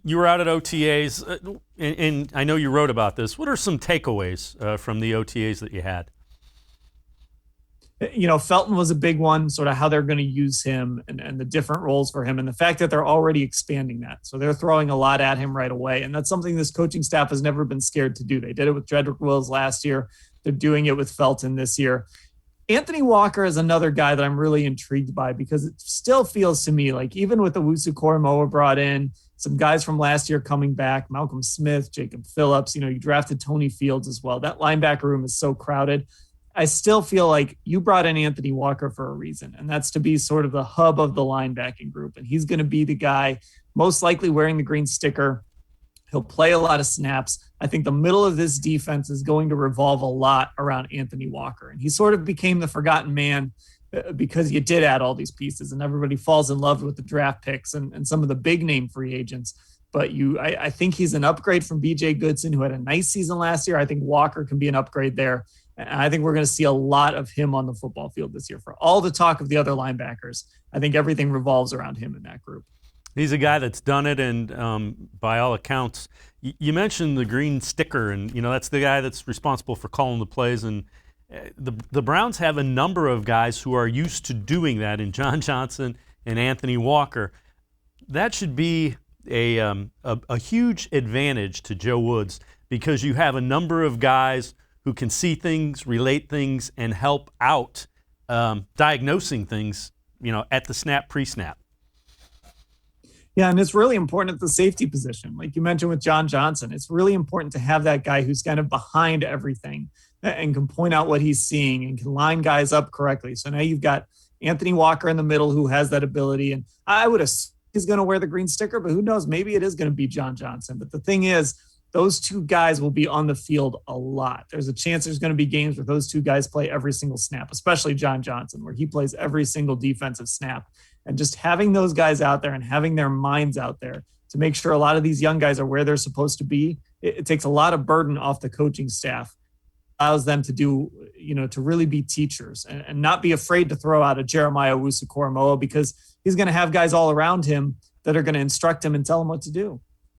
You were out at OTAs, and I know you wrote about this. What are some takeaways from the OTAs that you had? Felton was a big one, sort of how they're going to use him and the different roles for him, and the fact that they're already expanding that. So they're throwing a lot at him right away. And that's something this coaching staff has never been scared to do. They did it with Jedrick Wills last year. They're doing it with Felton this year. Anthony Walker is another guy that I'm really intrigued by because it still feels to me like even with the Owusu-Koramoah brought in, some guys from last year coming back, Malcolm Smith, Jacob Phillips, you drafted Tony Fields as well. That linebacker room is so crowded. I still feel like you brought in Anthony Walker for a reason, and that's to be sort of the hub of the linebacking group. And he's going to be the guy most likely wearing the green sticker. He'll play a lot of snaps. I think the middle of this defense is going to revolve a lot around Anthony Walker. And he sort of became the forgotten man because you did add all these pieces and everybody falls in love with the draft picks and some of the big name free agents. But I think he's an upgrade from BJ Goodson, who had a nice season last year. I think Walker can be an upgrade there. And I think we're going to see a lot of him on the football field this year. For all the talk of the other linebackers, I think everything revolves around him in that group. He's a guy that's done it, and by all accounts, you mentioned the green sticker, and that's the guy that's responsible for calling the plays. And the Browns have a number of guys who are used to doing that in John Johnson and Anthony Walker. That should be a huge advantage to Joe Woods because you have a number of guys who can see things, relate things, and help out diagnosing things, at the snap, pre-snap. Yeah, and it's really important at the safety position. Like you mentioned with John Johnson, it's really important to have that guy who's kind of behind everything and can point out what he's seeing and can line guys up correctly. So now you've got Anthony Walker in the middle who has that ability. And I would assume he's going to wear the green sticker, but who knows? Maybe it is going to be John Johnson. But the thing is, those two guys will be on the field a lot. There's a chance there's going to be games where those two guys play every single snap, especially John Johnson, where he plays every single defensive snap. And just having those guys out there and having their minds out there to make sure a lot of these young guys are where they're supposed to be, it takes a lot of burden off the coaching staff, allows them to do, to really be teachers and not be afraid to throw out a Jeremiah Owusu-Koramoah because he's going to have guys all around him that are going to instruct him and tell him what to do.